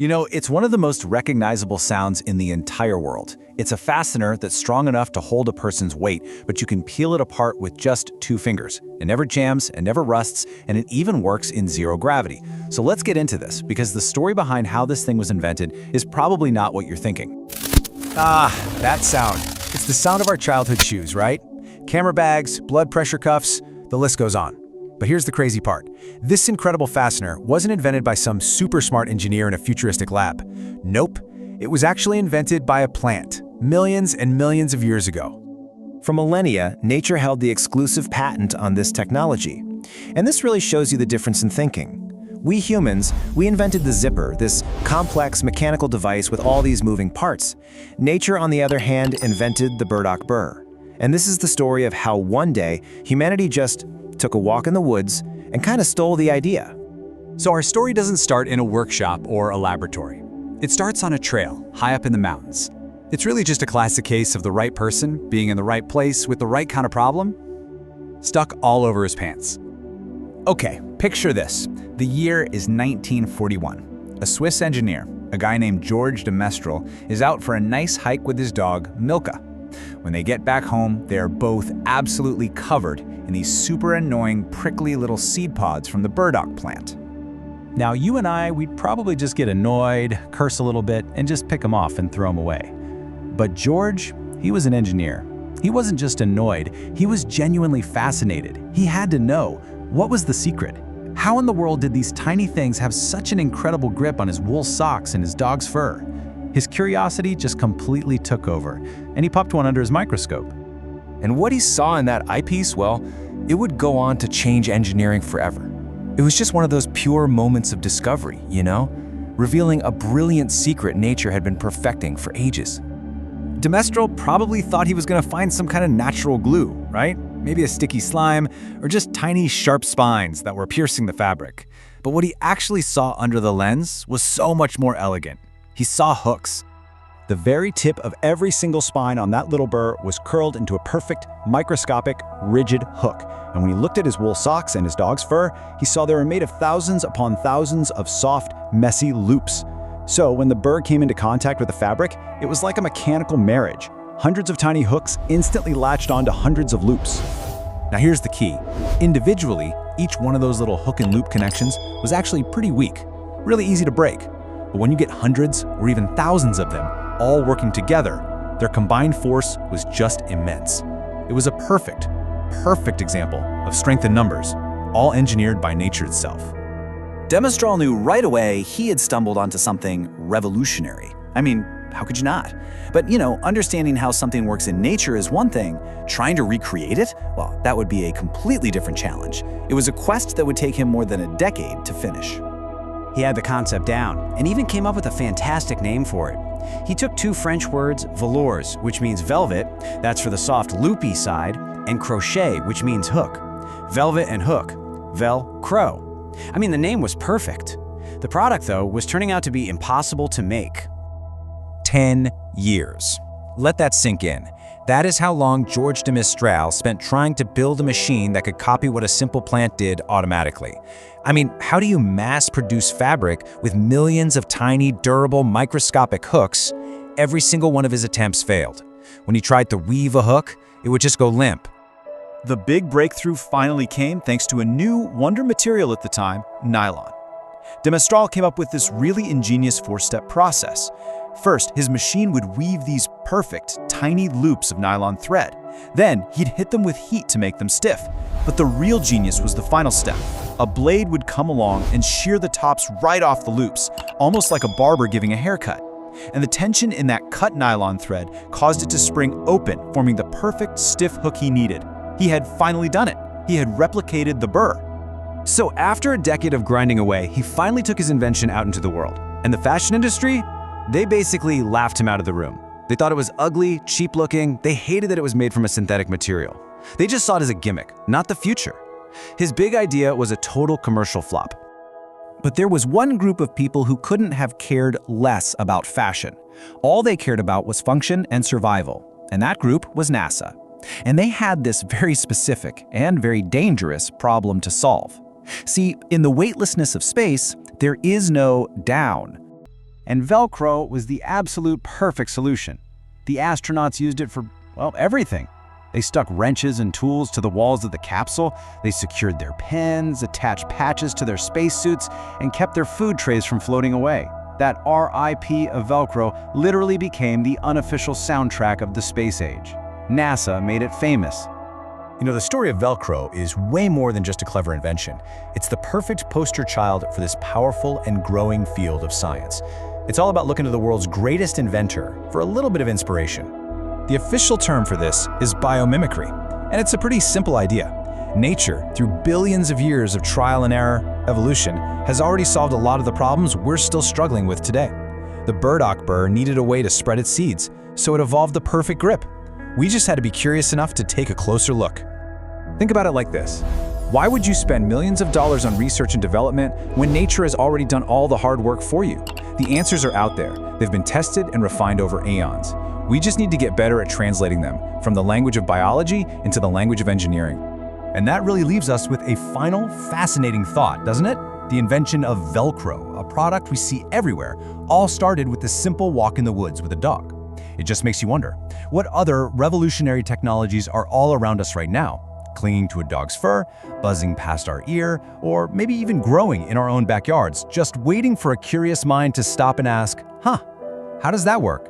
It's one of the most recognizable sounds in the entire world. It's a fastener that's strong enough to hold a person's weight, but you can peel it apart with just 2 fingers. It never jams, it never rusts, and it even works in zero gravity. So let's get into this, because the story behind how this thing was invented is probably not what you're thinking. That sound. It's the sound of our childhood shoes, right? Camera bags, blood pressure cuffs, the list goes on. But here's the crazy part. This incredible fastener wasn't invented by some super smart engineer in a futuristic lab. Nope, it was actually invented by a plant, millions and millions of years ago. For millennia, nature held the exclusive patent on this technology. And this really shows you the difference in thinking. We humans, we invented the zipper, this complex mechanical device with all these moving parts. Nature, on the other hand, invented the burr. And this is the story of how one day, humanity just took a walk in the woods and kind of stole the idea. So our story doesn't start in a workshop or a laboratory. It starts on a trail, high up in the mountains. It's really just a classic case of the right person being in the right place with the right kind of problem, stuck all over his pants. Okay, picture this. The year is 1941. A Swiss engineer, a guy named George de Mestral, is out for a nice hike with his dog, Milka. When they get back home, they are both absolutely covered in these super annoying, prickly little seed pods from the burdock plant. Now, you and I, we'd probably just get annoyed, curse a little bit, and just pick them off and throw them away. But George, he was an engineer. He wasn't just annoyed, he was genuinely fascinated. He had to know, what was the secret? How in the world did these tiny things have such an incredible grip on his wool socks and his dog's fur? His curiosity just completely took over, and he popped one under his microscope. And what he saw in that eyepiece, well, it would go on to change engineering forever. It was just one of those pure moments of discovery, revealing a brilliant secret nature had been perfecting for ages. De Mestral probably thought he was going to find some kind of natural glue, right? Maybe a sticky slime, or just tiny sharp spines that were piercing the fabric. But what he actually saw under the lens was so much more elegant. He saw hooks. The very tip of every single spine on that little burr was curled into a perfect, microscopic, rigid hook. And when he looked at his wool socks and his dog's fur, he saw they were made of thousands upon thousands of soft, messy loops. So when the burr came into contact with the fabric, it was like a mechanical marriage. Hundreds of tiny hooks instantly latched onto hundreds of loops. Now here's the key. Individually, each one of those little hook and loop connections was actually pretty weak, really easy to break. But when you get hundreds or even thousands of them all working together, their combined force was just immense. It was a perfect example of strength in numbers, all engineered by nature itself. De Mestral knew right away he had stumbled onto something revolutionary. I mean, how could you not? But, understanding how something works in nature is one thing. Trying to recreate it, well, that would be a completely different challenge. It was a quest that would take him more than a decade to finish. He had the concept down, and even came up with a fantastic name for it. He took 2 French words, velours, which means velvet, that's for the soft loopy side, and crochet, which means hook. Velvet and hook, Velcro. I mean, the name was perfect. The product, though, was turning out to be impossible to make. 10 years. Let that sink in. That is how long George de Mestral spent trying to build a machine that could copy what a simple plant did automatically. I mean, how do you mass-produce fabric with millions of tiny, durable, microscopic hooks? Every single one of his attempts failed. When he tried to weave a hook, it would just go limp. The big breakthrough finally came thanks to a new wonder material at the time, nylon. De Mestral came up with this really ingenious 4-step process. First, his machine would weave these perfect, tiny loops of nylon thread. Then, he'd hit them with heat to make them stiff. But the real genius was the final step. A blade would come along and shear the tops right off the loops, almost like a barber giving a haircut. And the tension in that cut nylon thread caused it to spring open, forming the perfect stiff hook he needed. He had finally done it. He had replicated the burr. So after a decade of grinding away, he finally took his invention out into the world. And the fashion industry? They basically laughed him out of the room. They thought it was ugly, cheap-looking. They hated that it was made from a synthetic material. They just saw it as a gimmick, not the future. His big idea was a total commercial flop. But there was one group of people who couldn't have cared less about fashion. All they cared about was function and survival, and that group was NASA. And they had this very specific and very dangerous problem to solve. See, in the weightlessness of space, there is no down. And Velcro was the absolute perfect solution. The astronauts used it for, well, everything. They stuck wrenches and tools to the walls of the capsule, they secured their pens, attached patches to their spacesuits, and kept their food trays from floating away. That RIP of Velcro literally became the unofficial soundtrack of the space age. NASA made it famous. You know, the story of Velcro is way more than just a clever invention. It's the perfect poster child for this powerful and growing field of science. It's all about looking to the world's greatest inventor for a little bit of inspiration. The official term for this is biomimicry, and it's a pretty simple idea. Nature, through billions of years of trial and error evolution, has already solved a lot of the problems we're still struggling with today. The burdock burr needed a way to spread its seeds, so it evolved the perfect grip. We just had to be curious enough to take a closer look. Think about it like this. Why would you spend millions of dollars on research and development when nature has already done all the hard work for you? The answers are out there. They've been tested and refined over aeons. We just need to get better at translating them from the language of biology into the language of engineering. And that really leaves us with a final, fascinating thought, doesn't it? The invention of Velcro, a product we see everywhere, all started with this simple walk in the woods with a dog. It just makes you wonder, what other revolutionary technologies are all around us right now? Clinging to a dog's fur, buzzing past our ear, or maybe even growing in our own backyards, just waiting for a curious mind to stop and ask, how does that work?